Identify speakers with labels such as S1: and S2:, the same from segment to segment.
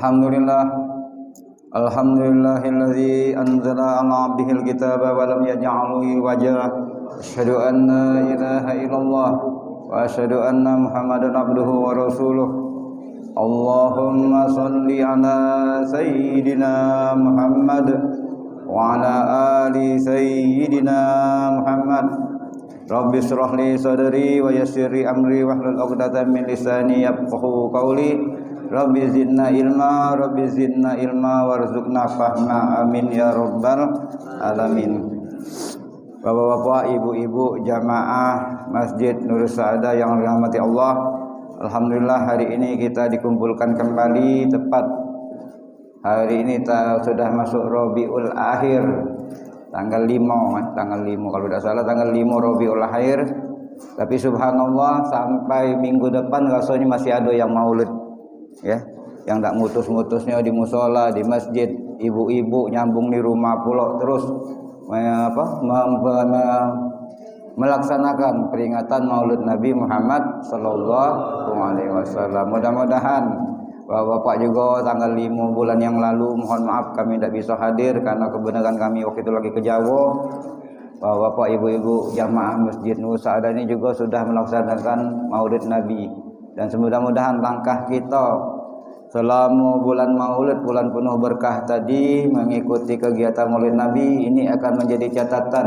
S1: Alhamdulillah. Alhamdulillahilladzi anzala 'ala 'abdihil kitaba wa lam yaj'alhu iwaja. Asyhadu an la ilaha illallah wa asyhadu anna Muhammadan abduhu wa rasuluh. Allahumma shalli 'ala sayyidina Muhammad wa 'ala ali sayyidina Muhammad. Rabbi shrah li sadri wa yassir li amri wahlul 'uqdatam min lisani yafqahu qawli. Rabbi zidna ilma warzuqna fahma amin ya rabbal alamin. Bapak-bapak, ibu-ibu jamaah Masjid Nurul Sa'adah yang dirahmati Allah, alhamdulillah hari ini kita dikumpulkan kembali tepat hari ini sudah masuk Rabiul Akhir tanggal 5 kalau tidak salah tanggal 5 Rabiul Akhir. Tapi subhanallah sampai minggu depan rasanya masih ada yang maulid ya, yang tak mutus-mutusnya di musola, di masjid, ibu-ibu nyambung di rumah pulau terus melaksanakan peringatan Maulid Nabi Muhammad sallallahu alaihi wasallam. Mudah-mudahan Bapak juga tanggal 5 bulan yang lalu, mohon maaf kami tidak bisa hadir karena kebenaran kami waktu itu lagi ke Jawa. Bapak ibu-ibu jamaah Masjid Nurul Sa'adah ini juga sudah melaksanakan Maulid Nabi. Dan semudah-mudahan langkah kita selama bulan Maulid, bulan penuh berkah tadi, mengikuti kegiatan Maulid Nabi ini akan menjadi catatan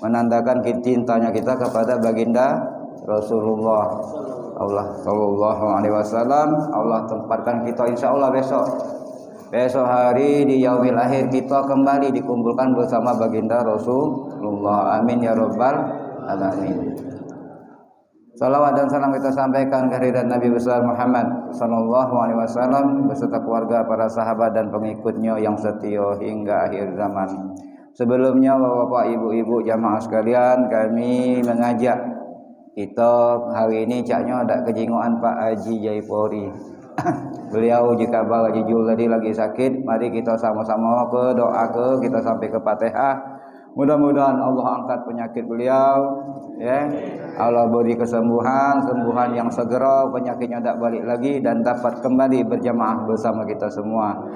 S1: menandakan cintanya kita kepada baginda Rasulullah sallallahu alaihi wasallam. Allah tempatkan kita insyaallah besok hari di yaumil akhir kita kembali dikumpulkan bersama baginda Rasulullah. Amin ya rabbal alamin. Salawat dan salam kita sampaikan kehadirat Nabi besar Muhammad sallallahu alaihi wasallam beserta keluarga, para sahabat dan pengikutnya yang setia hingga akhir zaman. Sebelumnya Bapak, Ibu-ibu jamaah sekalian, kami mengajak kita hari ini caknya ada kejingoan Pak Haji Jaipori. Beliau jika Haji Jul tadi lagi sakit, mari kita sama-sama kita sampai ke Fatihah. Mudah-mudahan Allah angkat penyakit beliau, ya. Allah beri kesembuhan yang segera, penyakitnya tidak balik lagi dan dapat kembali berjamaah bersama kita semua.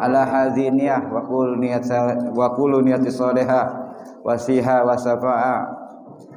S1: Ala haziniyah wa qul niyati salihah wa siha wa safa'a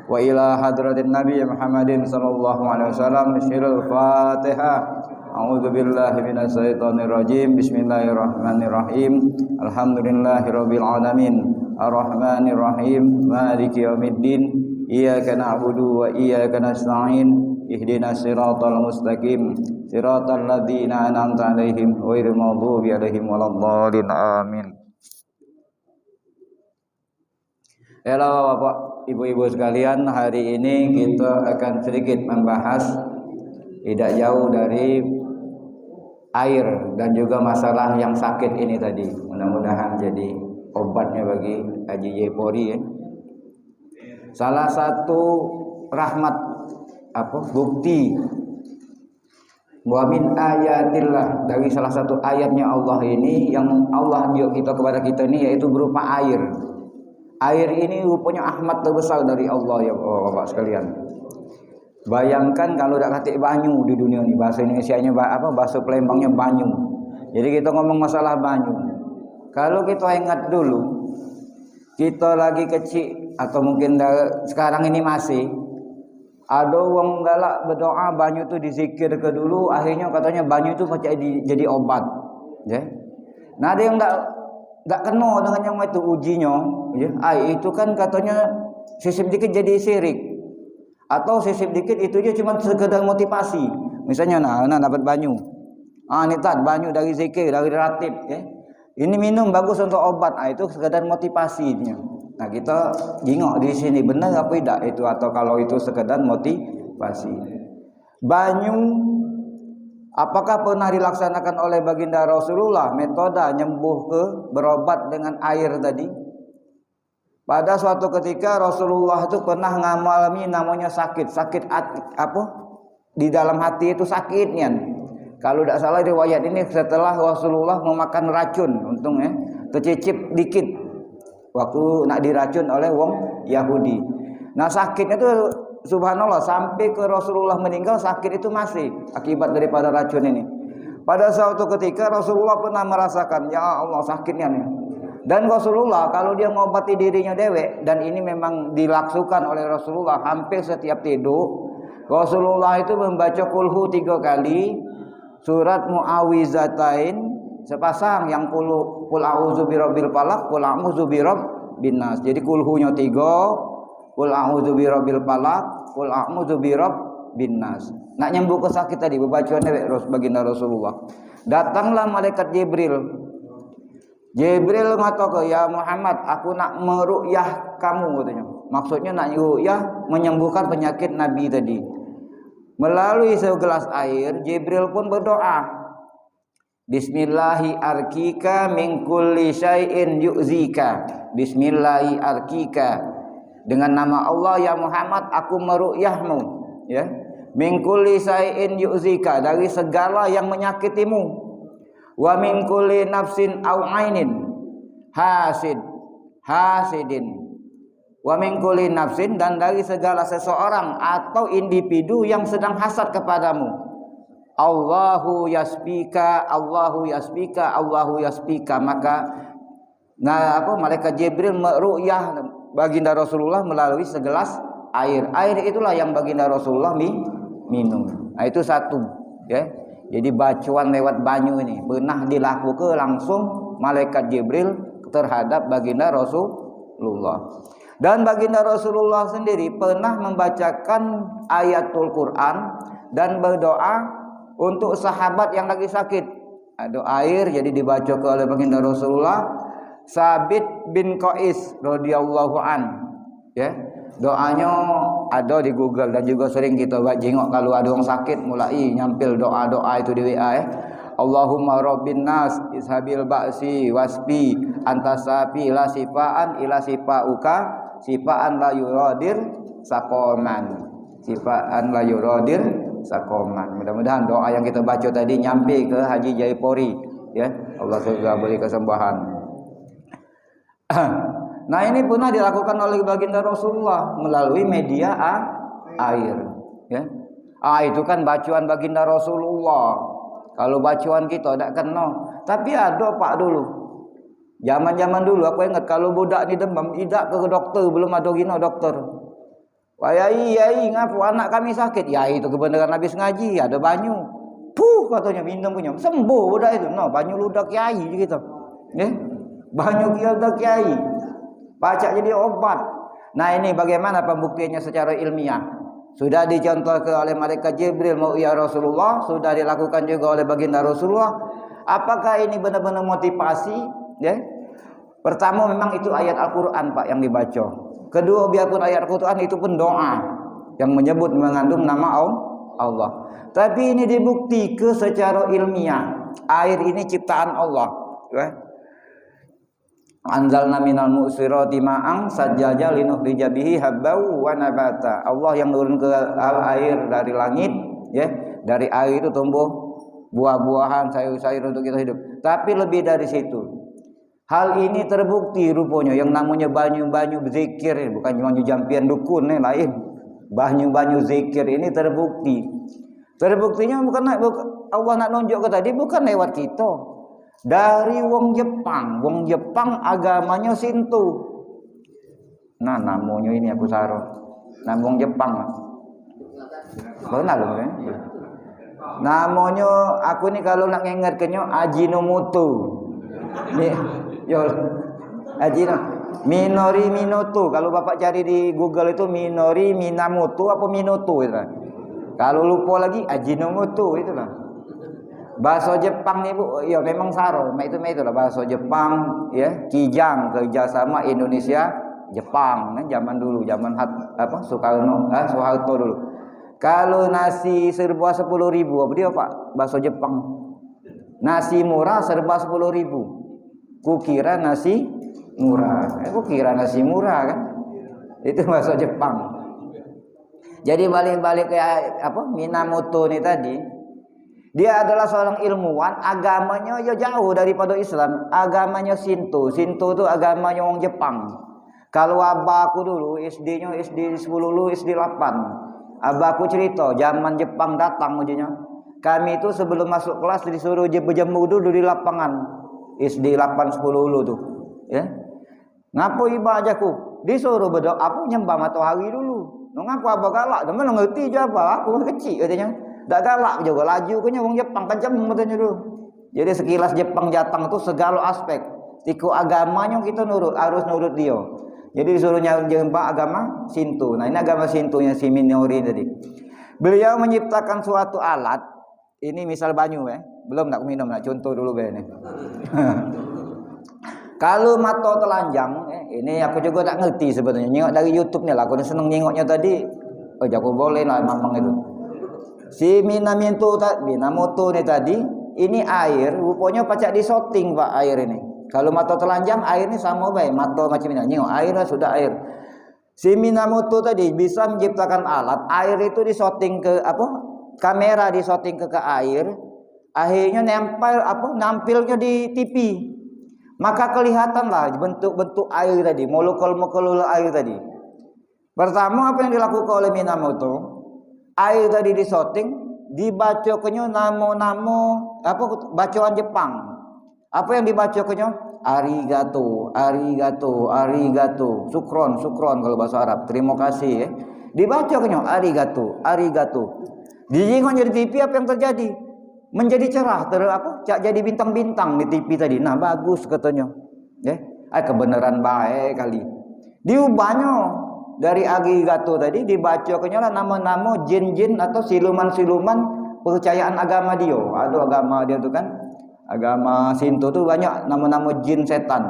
S1: wa ila hadratin Nabi Muhammadin sallallahu alaihi wasallam. Bismillahil Fatihah. A'udzu billahi minasy syaithanir rajim. Bismillahirrahmanirrahim. Alhamdulillahirabbil alamin. Ar-Rahmanir Rahim. Maliki yaumiddin. Iyyaka na'budu wa iyyaka nasta'in. Ihdinas siratal mustaqim. Siratal ladzina an'amta 'alaihim ghairil maghdubi 'alaihim waladdallin. Amin. Halo Bapak, Ibu-ibu sekalian, hari ini kita akan sedikit membahas tidak jauh dari air dan juga masalah yang sakit ini tadi. Mudah-mudahan jadi obatnya bagi Haji Jaipori ya. Salah satu rahmat bukti wa min ayatillah, dari salah satu ayatnya Allah ini yang Allah tunjuk kita kepada kita ini yaitu berupa air. Air ini rupanya rahmat terbesar dari Allah ya Bapak sekalian. Bayangkan kalau tidak katik banyu di dunia ini, bahasa Indonesianya bahasa Palembangnya banyu. Jadi kita ngomong masalah banyu. Kalau kita ingat dulu, kita lagi kecil atau mungkin sekarang ini masih ada orang galak berdoa banyu itu dizikir ke dulu, akhirnya katanya banyu itu jadi obat. Ya. Nah ada yang nggak kenal dengan yang itu ujinya, ya. Itu kan katanya sisip dikit jadi syirik. Atau sisip dikit itu aja cuma sekedar motivasi. Misalnya nah dapat banyu. Ini banyu dari zikir, dari ratib ya. Ini minum bagus untuk obat. Itu sekedar motivasinya. Nah, kita jingok di sini benar apa tidak itu, atau kalau itu sekedar motivasi. Banyu apakah pernah dilaksanakan oleh baginda Rasulullah metode berobat dengan air tadi? Pada suatu ketika Rasulullah itu pernah mengalami namanya sakit di dalam hati itu sakitnya. Kalau tidak salah riwayat ini setelah Rasulullah memakan racun, untungnya tercicip dikit waktu nak diracun oleh wong Yahudi. Nah sakitnya itu subhanallah sampai ke Rasulullah meninggal sakit itu masih akibat daripada racun ini. Pada suatu ketika Rasulullah pernah merasakan, ya Allah sakitnya nih. Dan Rasulullah kalau dia mengobati dirinya dewek, dan ini memang dilaksukan oleh Rasulullah hampir setiap tidur, Rasulullah itu membaca kulhu 3 kali, surat muawizatain sepasang, yang kul a'udzu birabbil falaq, kul a'udzu birabbin nas. Jadi kulhunya 3, kul a'udzu birabbil falaq, kul a'udzu birabbin nas. Nak nyembuh ke sakit tadi bacaan dewek baginda Rasulullah. Datanglah malaikat Jibril. Jibril ngatakan, ya Muhammad, aku nak meruqyah kamu katanya. Maksudnya nak ruqyah menyembuhkan penyakit Nabi tadi. Melalui segelas air, Jibril pun berdoa. Bismillahi arkika min kulli syai'in yu'zika. Bismillahi arkika. Dengan nama Allah ya Muhammad, aku meruqyahmu, ya. Min kulli syai'in yu'zika, dari segala yang menyakitimu. Wa min kulli nafsin au ainin hasidin. Wa min kulli nafsin, dan dari segala seseorang atau individu yang sedang hasad kepadamu. Allahu yasbika, Allahu yasbika, Allahu yasbika. Maka malaikat Jibril meruqyah baginda Rasulullah melalui segelas air. Air itulah yang baginda Rasulullah minum. Nah, itu satu, ya. Jadi bacaan lewat banyu ini pernah dilakukan langsung malaikat Jibril terhadap baginda Rasulullah. Dan baginda Rasulullah sendiri pernah membacakan ayatul Quran dan berdoa untuk sahabat yang lagi sakit. Ada air jadi dibaca oleh baginda Rasulullah. Sabit bin Qais radhiyallahu an, ya. Doanya ada di Google dan juga sering kita jengok kalau ada orang sakit mulai nyampil doa-doa itu di WA, ya. Allahumma rabbin nas ishabil ba'si waspi antasapi la sifaan ila sifauka sifaan la yuradir sakoman, sifaan la yuradir sakoman. Mudah-mudahan doa yang kita baca tadi nyampe ke Haji Jaipori, ya. Allah semoga beri kesembuhan. Nah, ini pernah dilakukan oleh baginda Rasulullah melalui media air, ya. Itu kan bacaan baginda Rasulullah. Kalau bacaan kita tidak kena. Tapi ada Pak dulu. Zaman-zaman dulu aku ingat kalau budak ni demam, tidak ke dokter, belum ada gino dokter. Wah, yai, ngapu anak kami sakit. Ya itu kebenaran habis ngaji, ada banyu. Katanya minum punya. Sembuh budak itu. No, banyu ludak kiai gitu. Ya. Banyu ludak kiai. Baca jadi obat. Nah, ini bagaimana pembuktiannya secara ilmiah? Sudah dicontohkan oleh malaikat Jibril mau ya Rasulullah, sudah dilakukan juga oleh baginda Rasulullah. Apakah ini benar-benar motivasi? Ya. Pertama memang itu ayat Al-Quran Pak yang dibaca. Kedua biarpun ayat Al-Quran itu pun doa yang menyebut mengandung nama Allah. Tapi ini dibuktikan secara ilmiah. Air ini ciptaan Allah. Ya. Anzalna minal mu'sirati ma'ang sajjaja linukhrija bihi habbau wa nabata. Allah yang turun ke air dari langit, ya. Dari air itu tumbuh buah-buahan, sayur-sayur untuk kita hidup. Tapi lebih dari situ. Hal ini terbukti rupanya yang namanya banyu-banyu zikir, bukan cuma jampian dukun lain. Banyu-banyu zikir ini terbukti. Terbuktinya bukan Allah nak nunjuk ke tadi bukan lewat kita. Dari wong Jepang agamanya Shinto. Nah, namanya ini aku saro. Nama wong Jepang. Benar loh, kan? Namanya aku ini kalau nak ngingetkannya Ajinomoto. Nih, yo. Minori Minoto. Kalau Bapak cari di Google itu Minori Minamoto apa Minoto itu. Kalau lupa lagi Ajinomoto itulah. Bahasa Jepang nih Bu, ya memang saro, itulah bahasa Jepang, ya. Kijang kerjasama Indonesia Jepang, kan zaman dulu, zaman Soeharto dulu. Kalau nasi serba 10.000, apa dia Pak? Bahasa Jepang. Nasi murah serba 10.000. Kukira nasi murah. Kukira nasi murah kan? Itu bahasa Jepang. Jadi balik-balik ke Minamoto nih tadi. Dia adalah seorang ilmuwan, agamanya ya jauh daripada Islam. Agamanya Shinto. Shinto itu agamanya orang Jepang. Kalau abahku dulu SD-nya SD 10 SD 8. Abahku cerita zaman Jepang datang ujinya. kami itu sebelum masuk kelas disuruh berjemur dulu di lapangan SD 810 dulu tuh, ya. Ngapo iba ajaku? Disuruh berdoa, aku nyembah matahari dulu. Ngapo apa galak? Teman ngerti je apa? Aku kecil katanya. Tak galak juga laju punya wong Jepang kenceng katanya dulu. Jadi sekilas Jepang Jatang itu segala aspek. Tiku agamanya kita harus nurut dia. Jadi disuruh nyembah agama Shinto. Nah, ini agama Shintonya si Minori tadi. Beliau menciptakan suatu alat. Ini misal banyu belum nak minum, nak contoh dulu ini. Kalau mata telanjang, ini aku juga tak ngerti sebenarnya. Nyengok dari YouTube ni lah, aku seneng nyengoknya tadi. Oh, aku boleh lah mamang itu. Si Minamoto ni tadi, ini air, rupanya pacak disorting Pak air ini. Kalau mata telanjang, air ini sama baik. Mata macam ini, nyengok air lah sudah air. Si Minamoto tadi bisa menciptakan alat, air itu disorting ke kamera disorting ke air, akhirnya nampilnya di TV. Maka kelihatanlah bentuk-bentuk air tadi, molekul-molekul air tadi. Pertama apa yang dilakukan oleh Minamoto? Air tadi disorting, dibacakannya nama-nama bacaan Jepang. Apa yang dibacakannya? Arigato, arigato, arigato. Sukron kalau bahasa Arab. Terima kasih. Dibacakannya arigato, arigato. Dijengok jadi TV apa yang terjadi? Menjadi cerah, jadi bintang-bintang di TV tadi. Nah, bagus katanya. Kebenaran baik kali. Diubahnya dari arigato tadi dibacakannya lah nama-nama jin-jin atau siluman-siluman kepercayaan agama dia. Ada agama dia tu kan. Agama Shinto tu banyak nama-nama jin setan.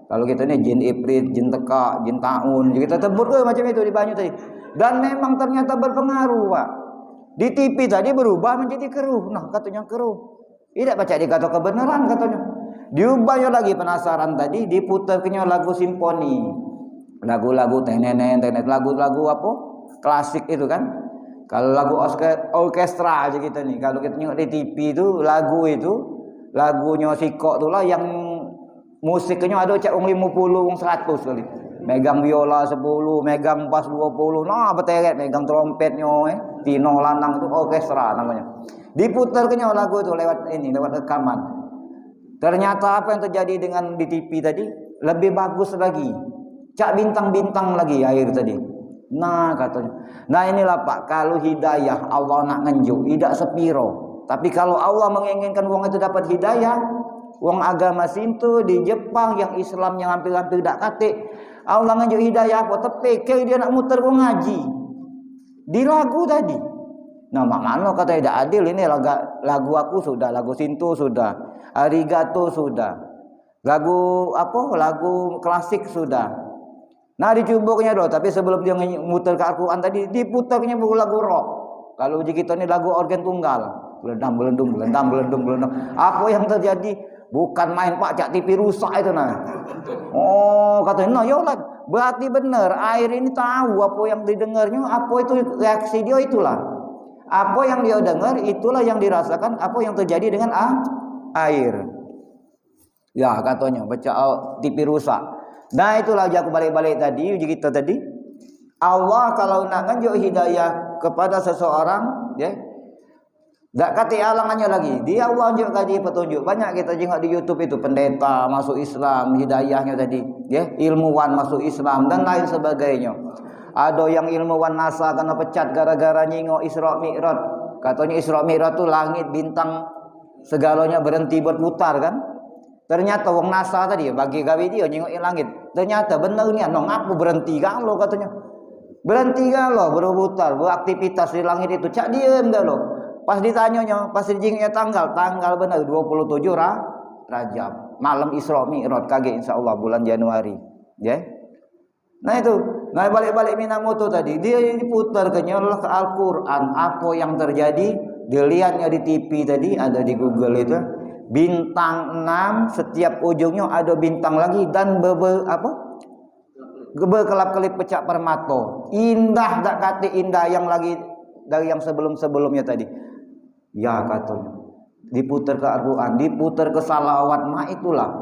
S1: Kalau kita ni jin Ifrit, jin Tekak, jin Taun, kita sebut ke macam itu di banyu tadi. Dan memang ternyata berpengaruh, Pak. Di TV tadi berubah menjadi keruh. Nah, katanya keruh. Tidak baca dikata kebenaran katanya. Diubahnya lagi penasaran tadi, diputarkannya lagu simfoni. Lagu-lagu tenet, lagu-lagu klasik itu kan. Kalau lagu orkestra aja kita nih. Kalau kita tengok di TV itu lagunya Sikok itulah yang musiknya ada cak 50 100 kali. Megang biola 10, megang bass 20. Nah, beteret megang trompetnya Tino lanang itu orkestra namanya. Diputarkannya lagu itu lewat rekaman. Ternyata apa yang terjadi dengan di TV tadi lebih bagus lagi. Cak bintang-bintang lagi air tadi. Nah, katanya. Nah, inilah Pak, kalau hidayah Allah nak ngenjuk, tidak sepiro. Tapi kalau Allah menginginkan wong itu dapat hidayah, wong agama Shinto di Jepang yang Islam yang hampir-hampir tak katik, Allah nganjuk hidayah apa tepeke dia nak muter wong ngaji di lagu tadi. Nah, mak mano kata tidak adil ini lagu aku sudah, lagu Shinto sudah, arigato sudah. Lagu lagu klasik sudah. Nah, dicubuknya doh, tapi sebelum dia muter ke Al-Qur'an tadi diputarnya lagu rock. Kalau uji kita ini lagu organ tunggal. Belendam. Apa yang terjadi? Bukan main Pak, cak TV rusak itu nah. Oh, katanya, nah yolah, berarti benar air ini tahu apa yang didengarnya, apa itu reaksi dia itulah. Apa yang dia dengar itulah yang dirasakan, apa yang terjadi dengan air. Ya, katanya baca TV rusak. Nah, itulah aku balik-balik tadi uji kita tadi. Allah kalau nak nganjuk hidayah kepada seseorang, tak kata alangannya lagi. Dia Allah tunjuk kaji petunjuk. Banyak kita tengok di YouTube itu pendeta masuk Islam, hidayahnya tadi, ilmuwan masuk Islam dan lain sebagainya. Ada yang ilmuwan NASA kena pecat gara-gara nyingok Isra Mi'raj. Katanya Isra Mi'raj itu langit, bintang, segalanya berhenti berputar kan. Ternyata wong NASA tadi bagi gawe dia nyingok langit. Ternyata benar ni aku berhenti kalau katanya. Berhenti kalau berputar, beraktivitas di langit itu. Cak diem dah lo. Pas ditanyanya, pas dijingnya tanggal benar 27 Rajab. Malam Isra Mi'raj kaget insyaallah bulan Januari. Nah itu, nah balik-balik Minamoto tadi, dia diputar ke Al-Qur'an. Apa yang terjadi? Dilihatnya di TV tadi, ada di Google itu. Bintang 6, setiap ujungnya ada bintang lagi dan berkelap-kelip pecah permata. Indah tak kata indah yang lagi dari yang sebelum-sebelumnya tadi. Ya katanya. Diputar ke Al-Quran, diputar ke salawat, itulah.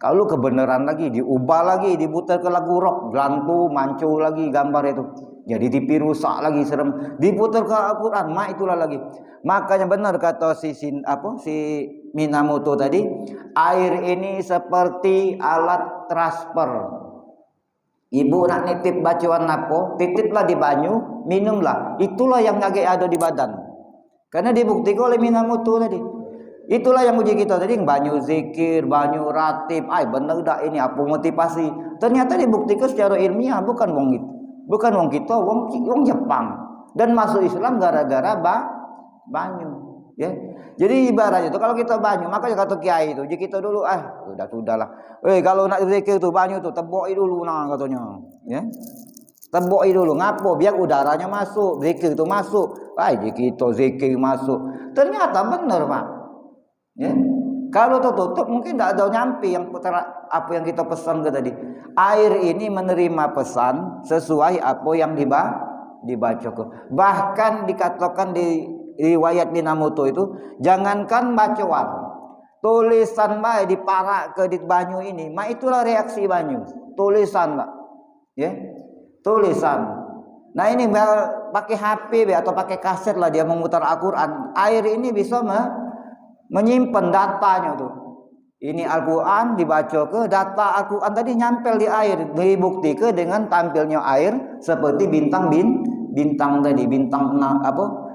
S1: Kalau kebenaran lagi, diubah lagi, diputar ke lagu rock, gelantu, mancu lagi gambar itu. Jadi TV rusak lagi serem, diputar ke Al-Quran, itulah lagi. Makanya benar kata si Minamoto tadi, air ini seperti alat transfer. Ibu nak nitip bacaan apa, titiplah di banyu, minumlah. Itulah yang lagi ada di badan. Karena dibuktikan oleh Minamoto tadi. Itulah yang uji kita tadi, banyu zikir, banyu ratib. Benar dah ini apa motivasi? Ternyata dibuktikan secara ilmiah, bukan wong itu. Bukan wong kita, wong Jepang. Dan masuk Islam gara-gara banyu. Ya. Jadi ibaratnya itu kalau kita banyu, makanya kata kiai itu, jadi kita dulu sudahlah. Kalau nak zikir itu banyu itu teboi dulu katanya. Ya. Teboi dulu, ngapo biar udaranya masuk, zikir itu masuk. Jadi kita zikir masuk. Ternyata benar, Pak. Ya. Kalau tertutup mungkin tidak ada nyampi apa yang kita pesan ke tadi. Air ini menerima pesan sesuai apa yang dibaca. Bahkan dikatakan di riwayat Minamoto itu, jangankan bacaan, tulisan baik diparak ke di banyu ini, itulah reaksi banyu. Tulisan, Pak. Ya. Tulisan. Nah ini pakai HP atau pakai kaset lah dia memutar Al-Quran. Air ini bisa menyimpan datanya tuh. Ini Al-Quran dibaca ke data Al-Quran tadi nyampel di air, dibuktikan dengan tampilnya air seperti bintang tadi,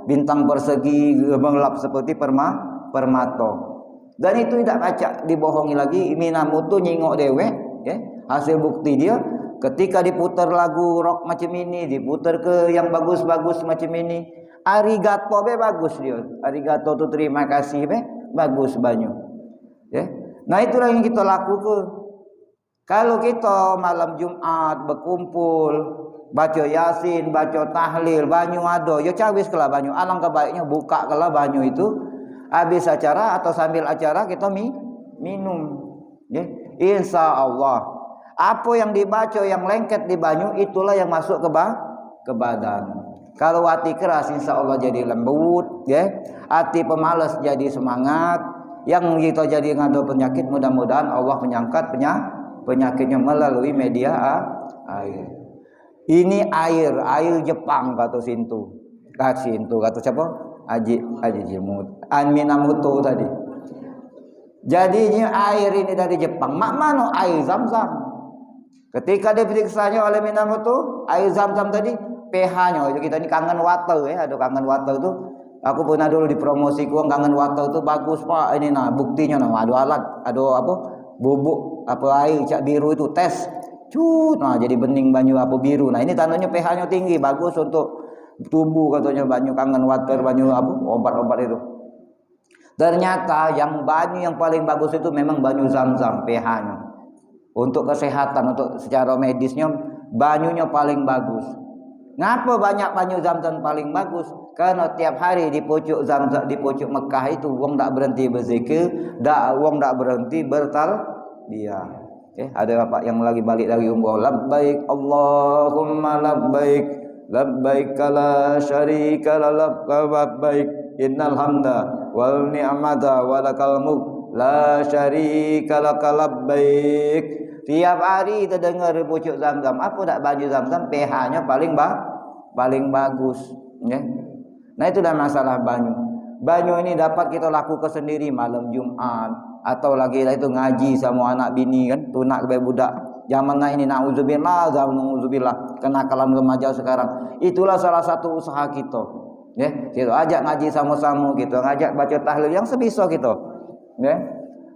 S1: bintang persegi gelap seperti permata. Dan itu tidak kacak dibohongi lagi. Minamoto nyingok dewek, ya. Hasil bukti dia ketika diputar lagu rock macam ini, diputar ke yang bagus-bagus macam ini, arigato bagus dia. Arigato tu terima kasih bagus banyu. Ya. Nah itulah yang kita lakukan. Kalau kita malam Jumat berkumpul, baca Yasin, baca tahlil, banyu ada, ya cawis kelah banyu. Alangkah baiknya buka kelah banyu itu habis acara atau sambil acara kita minum. Ya. Insya Allah apa yang dibaca yang lengket di banyu itulah yang masuk ke badan. Kalau hati keras insya Allah jadi lembut, ya. Hati pemalas jadi semangat. Yang kita jadi ngado penyakit, mudah-mudahan Allah menyangkat penyakitnya melalui media air. Ini air Jepang kata Sintu. Kata siapa? Aji Jimut. Minamoto tadi. Jadinya air ini dari Jepang. Mana air Zam-Zam? Ketika diperiksanya oleh Minamoto, air Zam-Zam tadi pH-nya, kita ini kangen water ya, ada kangen water itu. Aku pernah dulu dipromosi kangen water itu bagus Pak. Ini buktinya ada alat, ada bubuk air cak biru itu tes. Jadi bening banyu biru. Nah ini tandanya pH-nya tinggi, bagus untuk tubuh katanya banyu kangen water, banyu obat-obat itu. Ternyata yang banyu yang paling bagus itu memang banyu Zam-Zam pH-nya. Untuk kesehatan, untuk secara medisnya banyunya paling bagus. Ngapa banyak banyu Zam-Zam paling bagus? Karena tiap hari di pucuk Zam-Zam, di pucuk Mekah itu wong tak berhenti berzikir, wong tak berhenti bertalbiyah. Ada apa yang lagi balik dari umrah, labbaik Allahumma labbaik, labbaik la syarika lak labbaik, innal hamda wal ni'mata walakal mulk la syarika lak labbaik. Tiap hari kita dengar pucuk Zam-Zam. Apa tak baju Zam-Zam pH-nya paling bagus, ya. Nah itu dah masalah banyu. Banyu ini dapat kita lakukan sendiri malam Jumat atau lagi itu ngaji sama anak bini kan, tunak ke budak. Zaman ini nauzubillah, kenakalan remaja sekarang. Itulah salah satu usaha kita. Ya, kita ajak ngaji sama-sama, kita ngajak baca tahlil yang sebisa kita. Ya.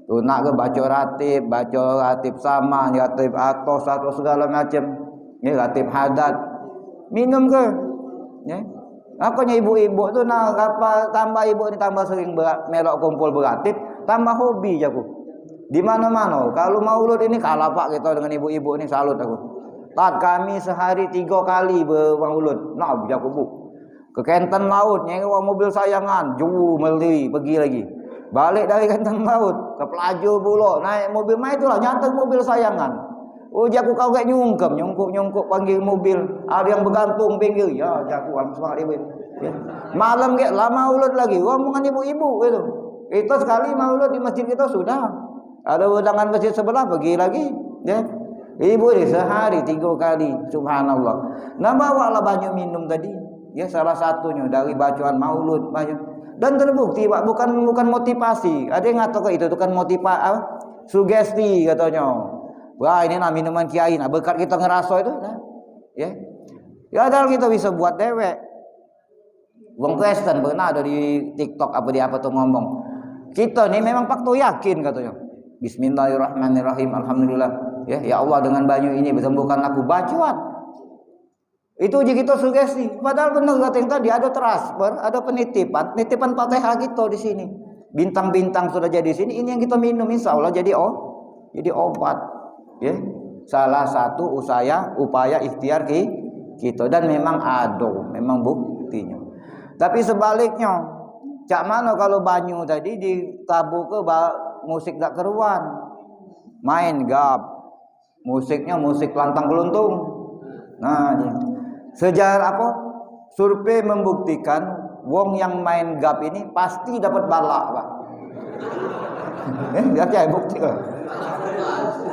S1: Tunak ke baca ratib sama, ratib atos atau segala macam. Ya, ratib hadat. Minum ke? Ya. Makanya ibu-ibu tu nak tambah ibu ni tambah sering melok kumpul beratib, tambah hobi je aku. Di mana-mana. Kalau maulud ini kalah Pak kita dengan ibu-ibu ni, salut aku. Kami sehari 3 kali bermaulud. Nak aku bu. Ke Kenten Laut nyewa mobil sayangan, jauh meli pergi lagi. Balik dari Kenten Laut ke Pelaju pula, naik mobil mai itulah nyanteng mobil sayangan. Jaku kau kayak nyungkup panggil mobil, ada yang bergantung pinggir. Ya jaku semangat ibu. Ya. Malam kayak lama maulud lagi, omongan ibu-ibu itu. Kita sekali maulud di masjid kita sudah. Ada undangan masjid sebelah pergi lagi, ya. Ibu ni sehari 3 kali, subhanallah. Nah bawalah banyu minum tadi, ya salah satunya dari bacaan maulud banyak. Dan terbukti Pak, bukan motivasi. Ada yang ngatok itu kan motivasi, sugesti katanya. Wah ini nah minuman kiai, nah berkat kita ngeraso itu, nah, ya. Ya padahal kita bisa buat dewek. Wong Kristen pernah ada di TikTok apa di apa tuh ngomong. Kita nih memang fakto yakin katanya. Bismillahirrahmanirrahim. Alhamdulillah. Ya Allah dengan banyu ini sembuhkan aku. Bacaan. Itu uji kita sugesti. Padahal benar kata yang tadi ada transfer, ada penitipan Fatihah kita di sini. Bintang-bintang sudah jadi di sini. Ini yang kita minum insya Allah jadi obat. Ya. Salah satu upaya ikhtiar kita dan memang memang buktinya. Tapi sebaliknya, cak mana kalau banyu tadi ditabuh ke musik tak keruan, main gap, musiknya musik lantang keluntung. Nah, sejarah apa? Survei membuktikan wong yang main gap ini pasti dapat balak, Pak. Dia bukti kok.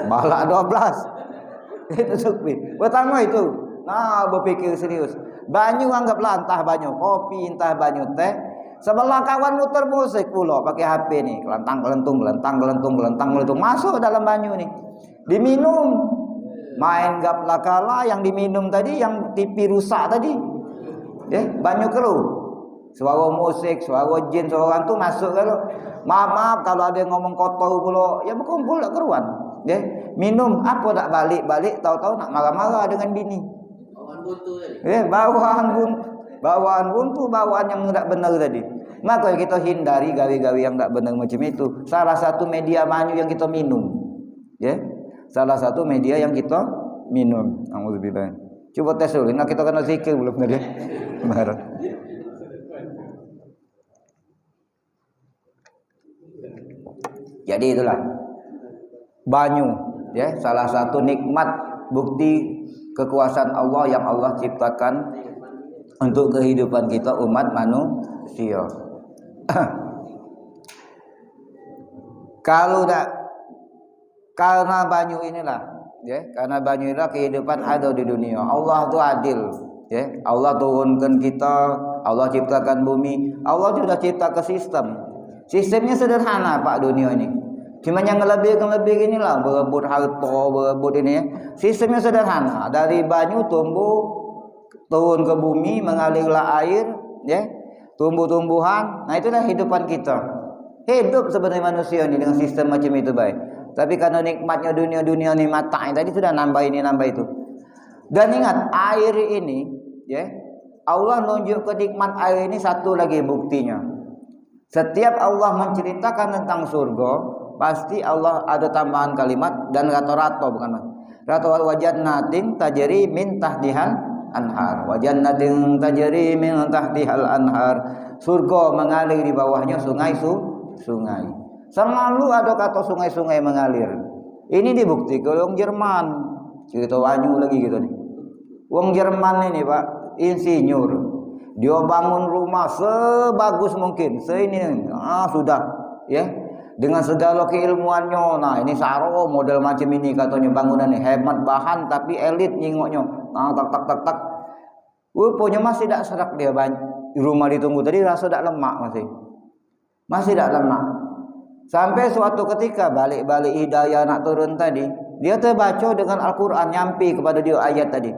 S1: Balak 12. Itu survei. Pertama itu. Nah, berpikir serius. Banyu anggaplah entah banyu kopi, entah banyu teh. Sebelah kawan muter musik pula pakai HP nih, kelentang gelentung masuk dalam banyu nih. Diminum. Main gap lakala yang diminum tadi yang TV rusak tadi. Ya, banyu keruh. Suara musik, suara jin, suara hantu masuk kalau. Maaf kalau ada yang ngomong kotor pula, ya berkumpul tak keruan. Ya, minum apa tak balik tahu-tahu nak marah-marah dengan bini. Bawaan buntu, bawaan yang tidak benar tadi. Maka kita hindari gawe-gawe yang tidak benar macam itu. Salah satu media banyu yang kita minum, ya. Salah satu media yang kita minum. Alhamdulillah. Coba tes dulu. Nah kita kena zikir belum tadi? Marah. Jadi itulah banyu, ya. Salah satu nikmat bukti kekuasaan Allah yang Allah ciptakan untuk kehidupan kita umat manusia. Kalau tak karena banyu inilah, ya, karena banyu inilah kehidupan ada di dunia. Allah itu adil, ya. Allah turunkan kita, Allah ciptakan bumi, Allah sudah cipta ke sistem. Sistemnya sederhana Pak dunia ini. Cuma yang lebih inilah berebut harta, berebut ini ya. Sistemnya sederhana. Dari banyu tumbuh, turun ke bumi, mengalirlah air, ya. Tumbuh-tumbuhan. Nah itulah kehidupan kita. Hidup sebenarnya manusia ini dengan sistem macam itu baik. Tapi karena nikmatnya dunia ini mata tadi sudah nambah ini nambah itu. Dan ingat air ini, ya. Allah nunjuk ke nikmat air ini satu lagi buktinya. Setiap Allah menceritakan tentang surga, pasti Allah ada tambahan kalimat dan rata-rata bukan mas. Rata wajannatin tajri min tahtihal anhar. Wajannatin tajri min tahtihal anhar. Surga mengalir di bawahnya sungai. Selalu ada kata sungai-sungai mengalir. Ini dibuktikan wong Jerman. Cerita banyu lagi gitu nih. Wong Jerman ini Pak, insinyur. Dia bangun rumah sebagus mungkin. Sudah, ya. Dengan segala keilmuannya. Nah ini saro model macam ini katanya bangunan ini hemat bahan tapi elit nyingoknya. Nah tak. Rupanya masih tidak serak dia rumah ditunggu tadi rasa tidak lemak masih tidak lemak. Sampai suatu ketika balik hidayah nak turun tadi, dia terbaca dengan Al-Quran nyampi kepada dia ayat tadi.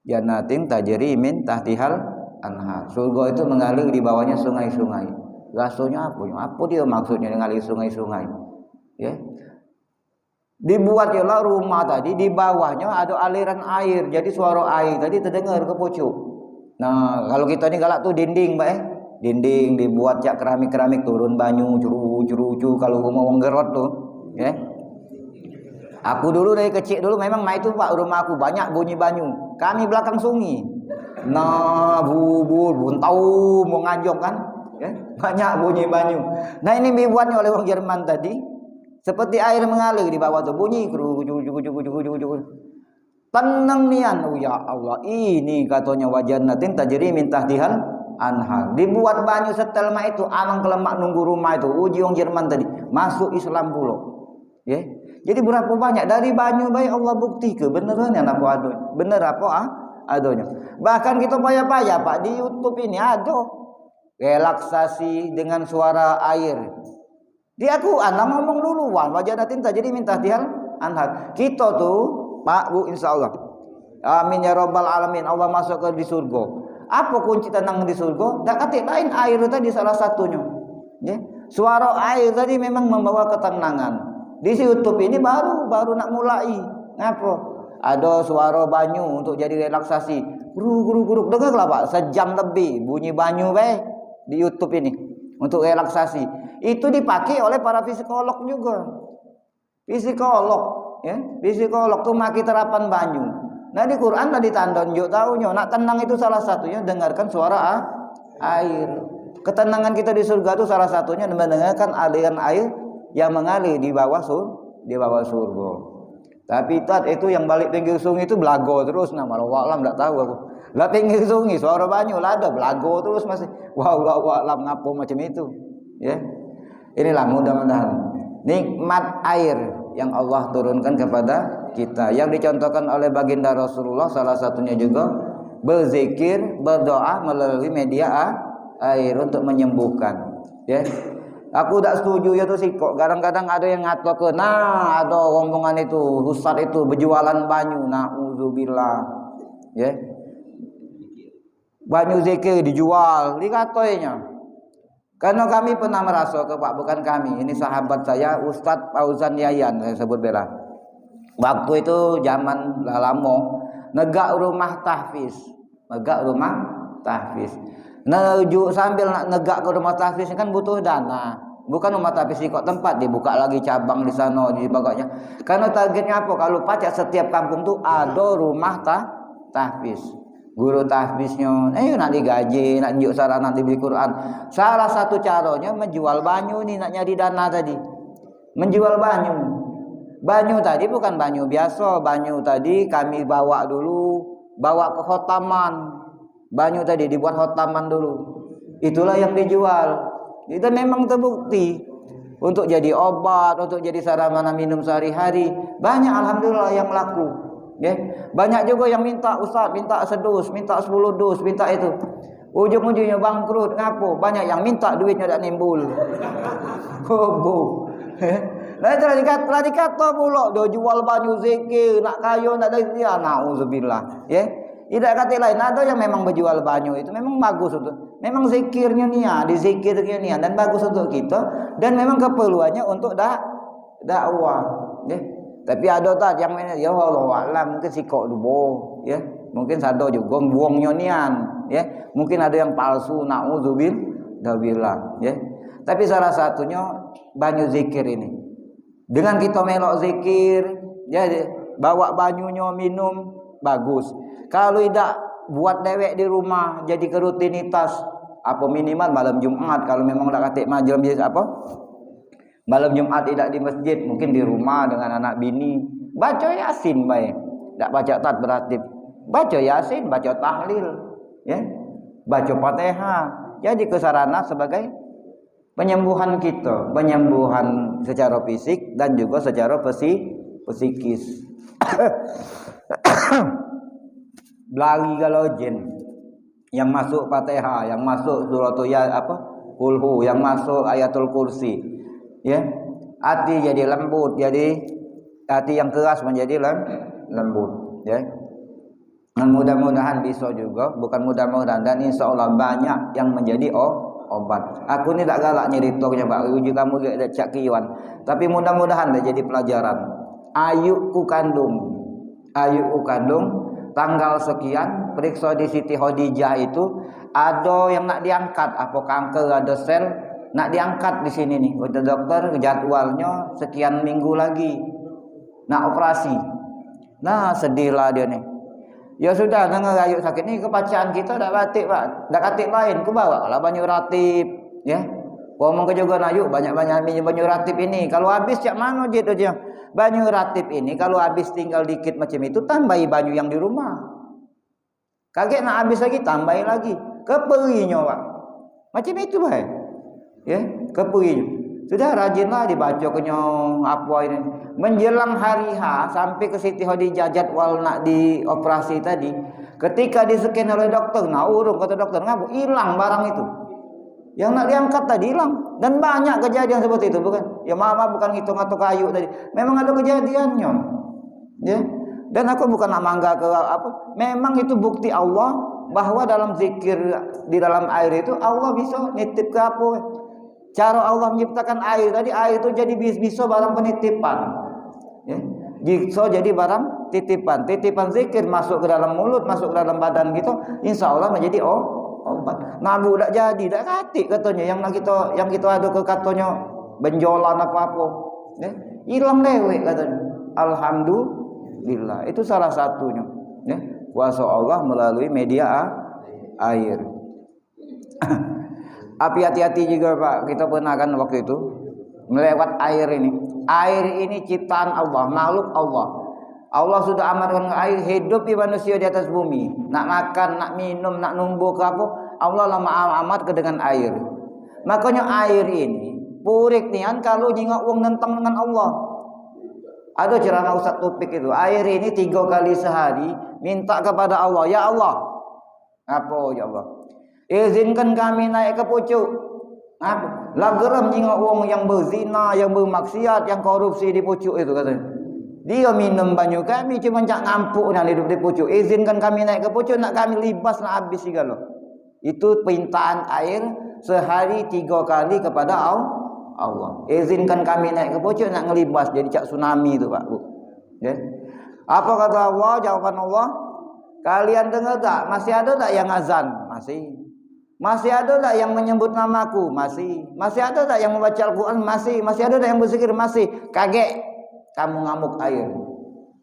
S1: Jannatin tajri min tahtihal anhar. Surga itu mengalir di bawahnya sungai-sungai. Rasanya apa dia maksudnya dengan sungai-sungai, ya. Dibuatnya rumah tadi di bawahnya ada aliran air, jadi suara air tadi terdengar ke pucuk. Nah kalau kita ini galak tuh dinding Pak, dinding dibuat cak keramik turun banyu curu kalau rumah wong gerot tuh, ya. Aku dulu dari kecil dulu memang itu Pak rumah aku banyak bunyi banyu, kami belakang sungai. Nah buntau mau ngajong kan, ya, banyak bunyi banyu. Nah ini dibuatnya oleh orang Jerman tadi seperti air mengalir di bawah tuh bunyi tenang nian. Oh ya Allah, ini katanya wajannatin tajri min tahtihal anhar. Dibuat banyu setelma itu alang kelemak nunggu rumah itu uji orang Jerman tadi masuk Islam pula, ya. Jadi berapa banyak dari banyu baik Allah bukti ke beneran yang apa ado. Bener apa adonya. Bahkan kita payah-payah Pak di YouTube ini ada relaksasi dengan suara air. Dia aku anak ngomong dulu wal wajadatin jadi minta dial anhar. Kita tuh Pak Bu insyaallah. Amin ya rabbal alamin. Allah masuk ke di surga. Apa kunci tenang di surga? Tak katik lain air tadi salah satunya. Ya. Suara air tadi memang membawa ketenangan. Di YouTube ini baru nak mulai. Ngapa? Ada suara banyu untuk jadi relaksasi. Guru. Dengarlah Pak, sejam lebih bunyi banyu di YouTube ini untuk relaksasi. Itu dipakai oleh para psikolog juga. Psikolog, ya. Psikolog tuh maki terapan banyu. Nah di Quran tadi tandon yo taunya, nak tenang itu salah satunya dengarkan suara air. Ketenangan kita di surga itu salah satunya mendengarkan aliran air yang mengalir di bawah surga. Tapi itu yang balik pinggir sungai itu belago terus nama Allah alam enggak tahu aku. Lah pinggir sungai suara banyu lah ada belago terus masih. Allah alam ngapo macam itu. Ya. Inilah mudah-mudahan nikmat air yang Allah turunkan kepada kita yang dicontohkan oleh baginda Rasulullah salah satunya juga berzikir, berdoa melalui media air untuk menyembuhkan. Ya. Aku tak setuju ya tuh sih kok kadang-kadang ada yang ngato ke ada omongan itu ustaz itu berjualan banyu naudzubillah ya banyu zikir dijual dikatoinya karena kami pernah merasa ke Pak bukan kami ini sahabat saya Ustadz Fauzan Yayan saya sebut bela waktu itu zaman lama negak rumah tahfiz sambil nak negak ke rumah tahfiz kan butuh dana. Bukan rumah tahfiz kok tempat dibuka lagi cabang di sana di baganya. Karena targetnya apa? Kalau pacak setiap kampung tuh ada rumah tahfiz. Guru tahfiznya nak digaji, nak nunjuk sarana dibeli Quran. Salah satu caranya menjual banyu nih nak nyari dana tadi. Menjual banyu. Banyu tadi bukan banyu biasa, banyu tadi kami bawa ke khotaman. Banyu tadi dibuat khotaman dulu. Itulah yang dijual. Itu memang terbukti untuk jadi obat, untuk jadi sarana minum sehari-hari. Banyak alhamdulillah yang laku. Ya. Banyak juga yang minta Ustaz, minta sedus, minta 10 dus, minta itu. Ujung-ujungnya bangkrut. Ngapo? Banyak yang minta duitnya tak nimbul. Gobo. Nah telah dikata pula dia jual banyu zikir, nak kaya nak ada dia nauzubillah. Ya. Tidak kata lain ada yang memang berjual banyu itu memang bagus untuk memang zikirnya nia dizikirnya nia dan bagus untuk kita dan memang keperluannya untuk dakwah ya tapi ada tak yang ya Allah alam mungkin sikok dubo ya mungkin sado juga buangnya nian ya mungkin ada yang palsu naudzubillah ya tapi salah satunya banyu zikir ini dengan kita melok zikir ya bawa banyunya minum bagus. Kalau tidak buat dewek di rumah jadi kerutinitas apa minimal malam Jumat kalau memang nak katik majlis apa malam Jumat tidak di masjid mungkin di rumah dengan anak bini baca Yasin baik tak baca tat beratib baca Yasin baca tahlil ya baca Fatihah jadi kesarana sebagai penyembuhan kita penyembuhan secara fisik dan juga secara psikis. Belagi kalau jin yang masuk Fatihah, yang masuk surat Kulhu, yang masuk ayatul kursi, ya, hati jadi lembut, jadi hati yang keras menjadi lembut, ya. Dan mudah-mudahan bisa juga, bukan mudah-mudahan dan insya Allah banyak yang menjadi obat. Aku ni tak galak nyeritornya Pak, uji kamu gak cak kiwan, tapi mudah-mudahan dah jadi pelajaran. Ayukku kandung. Tanggal sekian periksa di Siti Khadijah itu ada yang nak diangkat apa kanker ada sel nak diangkat di sini nih kata dokter jadwalnya sekian minggu lagi nak operasi. Nah sedihlah dia nih ya sudah dengar ayuk sakit ni kepacaan kita dak batik Pak dak katik lain ku bawa kalau banyu ratib ya ngomong ke juga ayuk banyak-banyak minum banyu ratib ini kalau habis cak mana je tu je banyu ratib ini kalau habis tinggal dikit macam itu tambahi banyu yang di rumah. Kaget nak habis lagi tambahi lagi. Keperinya Pak. Macam itu baik. Ya, keperinya. Sudah rajinlah dibaca kenyong apa ini. Menjelang hari H sampai ke Siti Khadijah jadwal nak dioperasi tadi. Ketika disekian oleh dokter, nah urung kata dokter, ngabuk hilang barang itu. Yang nak diangkat tadi hilang. Dan banyak kejadian seperti itu, bukan? Ya mama bukan ngitung atau kayu tadi. Memang ada kejadiannya. Ya. Dan aku bukan nak mangga ke apa. Memang itu bukti Allah bahwa dalam zikir di dalam air itu Allah bisa nitip ke apa. Cara Allah menciptakan air tadi, air itu jadi bisa barang penitipan. Ya. Bisa jadi barang titipan. Titipan zikir masuk ke dalam mulut, masuk ke dalam badan gitu, insya Allah menjadi obat. Nabu tak jadi, tak katik katanya. Yang kita ada ke katanya benjolan apa-apa. Ya. Hilang lewek katanya. Alhamdulillah. Itu salah satunya. Ya. Kuasa Allah melalui media air. Tapi hati-hati juga Pak, kita pernah kan waktu itu melewat air ini. Air ini ciptaan Allah, makhluk Allah. Allah sudah amarkan air hidup di manusia di atas bumi. Nak makan, nak minum, nak numbuh ke apa, Allah lama amat ke dengan air. Makanya air ini purik nian kalau jingak wong nentang dengan Allah. Ada ceramah Ustaz Topik itu, air ini 3 kali sehari minta kepada Allah, ya Allah. Apa ya Allah? Izinkan kami naik ke pucuk. Lah geram jingok wong yang berzina, yang bermaksiat, yang korupsi di pucuk itu katanya. Dia minum banyu kami cuma cak ngampuk nak hidup di pucuk. Izinkan kami naik ke pucuk, nak kami libas nak habis segala. Itu permintaan air sehari 3 kali kepada Allah. Izinkan kami naik ke pucuk nak ngelibas jadi cak tsunami itu Pak Bu. Ya. Apa kata Allah? Jawaban Allah, kalian dengar tak? Masih ada tak yang azan? Masih. Masih ada tak yang menyebut namaku? Masih. Masih ada tak yang membaca Al-Quran? Masih. Masih ada tak yang berzikir? Masih. Kaget kamu ngamuk air.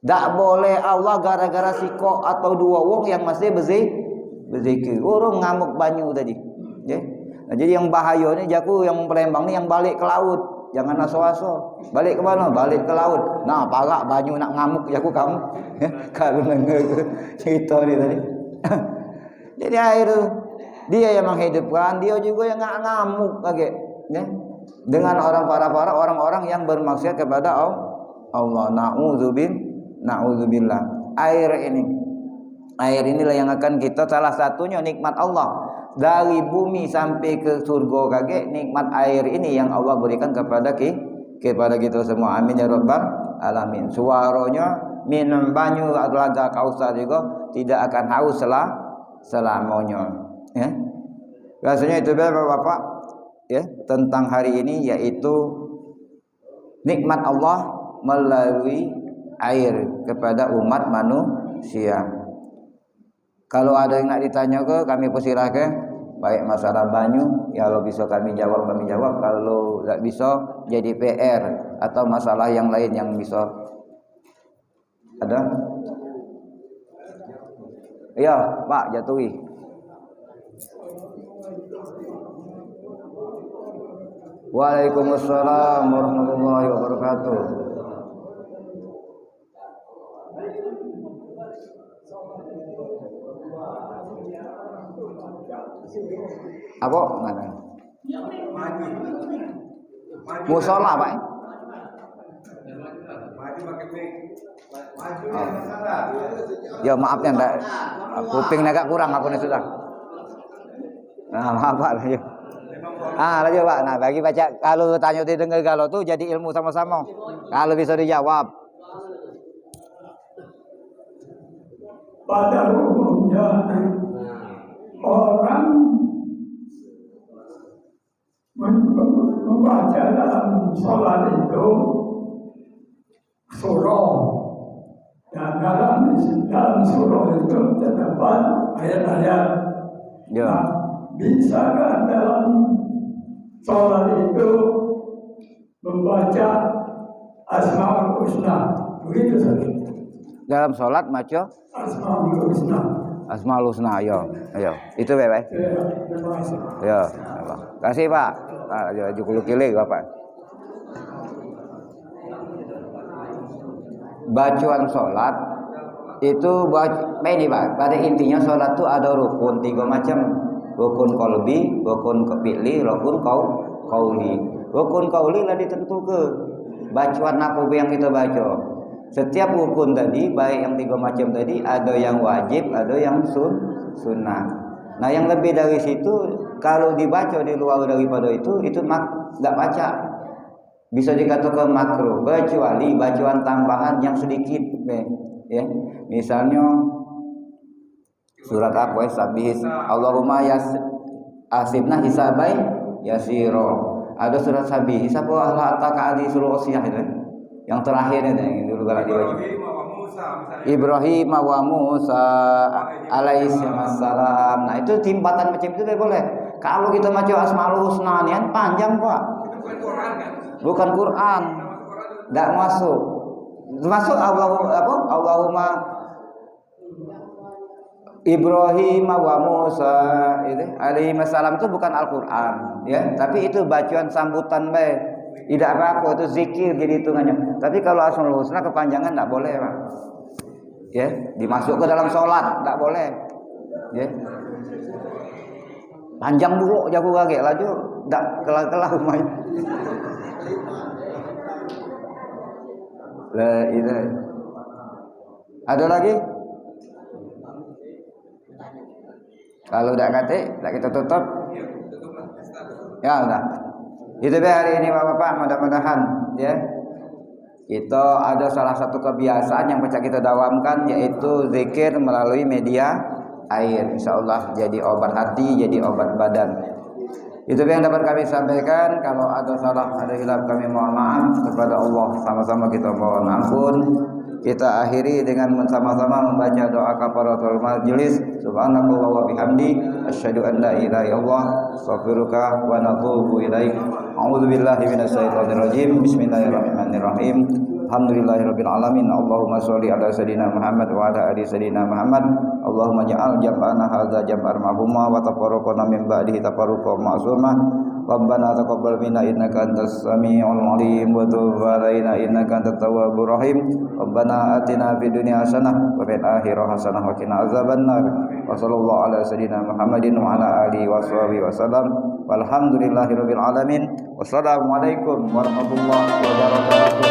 S1: Tak boleh Allah gara-gara siko atau 2 wong yang masih berzikir. Orang ngamuk banyu tadi. Ya. Nah, jadi yang bahaya ni jaku yang Palembang ni yang balik ke laut. Jangan aso-aso. Balik ke mana? Balik ke laut. Nah, parak banyu nak ngamuk jaku kamu. Kalau dengar cerita ni tadi. Jadi air tu dia yang menghidupkan, dia juga yang ngamuk kaget, ya. Dengan orang-orang yang bermaksiat kepada Allah. Na'udzubillah. Air inilah yang akan kita, salah satunya nikmat Allah dari bumi sampai ke surga kaget, nikmat air ini yang Allah berikan kepada kita semua. Amin ya rabbal alamin. Suaranya minum banyu Telaga Kausar juga tidak akan haus selamanya. Ya. Rasanya itu Bapak ya tentang hari ini, yaitu nikmat Allah melalui air kepada umat manusia. Kalau ada yang nak ditanya ke kami persilahkan, baik masalah banyu ya kalau bisa kami jawab. Kalau tak bisa jadi PR atau masalah yang lain yang bisa ada. Ya Pak jatuhi. Waalaikumsalam warahmatullahi wabarakatuh. Apa? Mana? Musola Pak. Oh. Ya maaf ya enggak, kuping agak kurang aku nih sudah. Nah maaf Pak. Lanjut Pak. Nah bagi baca, kalau tanya didengar kalau tuh jadi ilmu sama-sama. Kalau bisa dijawab.
S2: Pada umumnya orang membaca dalam sholat itu surah, dan dalam surah itu terdapat ayat-ayat.
S1: Ya.
S2: Nah, bisakah dalam sholat itu membaca Asmaul Husna? Begitu saja.
S1: Dalam sholat maca
S2: Asmaul Husna.
S1: Asmaul Husna, ayo. Itu Bapak. Ya, kasih Pak. Ayo kili Bapak. Bacaan sholat itu ini Pak. Pada intinya sholat itu ada rukun 3 macam. Rukun qalbi, rukun fi'li, rukun qauli. Rukun qauli lah ditentukan. Bacaan apa yang kita baca. Setiap rukun tadi, baik yang 3 macam tadi, ada yang wajib, ada yang sunnah. Nah, yang lebih dari situ, kalau dibaca di luar daripada itu enggak baca. Bisa dikatakan makruh, kecuali bacaan tambahan yang sedikit, ya. Misalnya surat apa? Sabih Allahumma asibna hisabai yasiro. Ada surat Sabih, siapa Allah ta'ala di surah Osiyah itu. Yang terakhir itu yang dulu kalau dibaca. Ibrahim wa Musa alaihissalam. Nah, itu timpatan macam itu boleh. Kalau kita baca Asmaul Husna ini kan panjang, Pak. Bukan Quran. Enggak masuk. Masuk Allahumma Ibrahim wa Musa itu alaihissalam itu bukan Al-Qur'an, ya, tapi itu bacaan sambutan baik. Tidak apa-apa, itu zikir jadi hitungannya. Tapi kalau Asmaul Husna kepanjangan enggak boleh, Pak. Ya, dimasuk ke dalam sholat enggak boleh. Ya. Panjang dulu jago kagak laju enggak kelar-kelar rumahnya. La ilaha. Ada lagi? Kalau udah kate, kita tutup. Ya udah. Itu hari ini Bapak-bapak, mudah-mudahan ya. Kita ada salah satu kebiasaan yang bisa kita dawamkan, yaitu zikir melalui media air. Insyaallah jadi obat hati, jadi obat badan. Itu yang dapat kami sampaikan. Kalau ada salah, ada hilaf, kami mohon maaf kepada Allah. Sama-sama kita mohon ampun. Kita akhiri dengan sama-sama membaca doa kafaratul majelis. Subhanallah wa bihamdi, asyhadu an la ilaha illallah, astaghfiruka wa natubu ilaik. A'udzubillahi minasyaitonir rajim. Bismillahirrahmanirrahim. Alhamdulillahirabbil alamin. Allahumma shalli ala sayidina Muhammad wa ala ali sayidina Muhammad. Allahumma ja'al jam'ana hadza jam'an marhuma wa tafarraqana min ba'dihi tafarruqan ma'suma. Rabbana taqabbal minna innaka antas samiul alim wa tub 'alaina innaka antat tawwabur rahim. Rabbana atina fid dunya hasanah wa fil akhirati hasanah wa qina azabannar. Wa sallallahu ala sayidina Muhammadin wa ala alihi washabihi wasallam. Walhamdulillahirabbil alamin. Wassalamualaikum warahmatullahi wabarakatuh.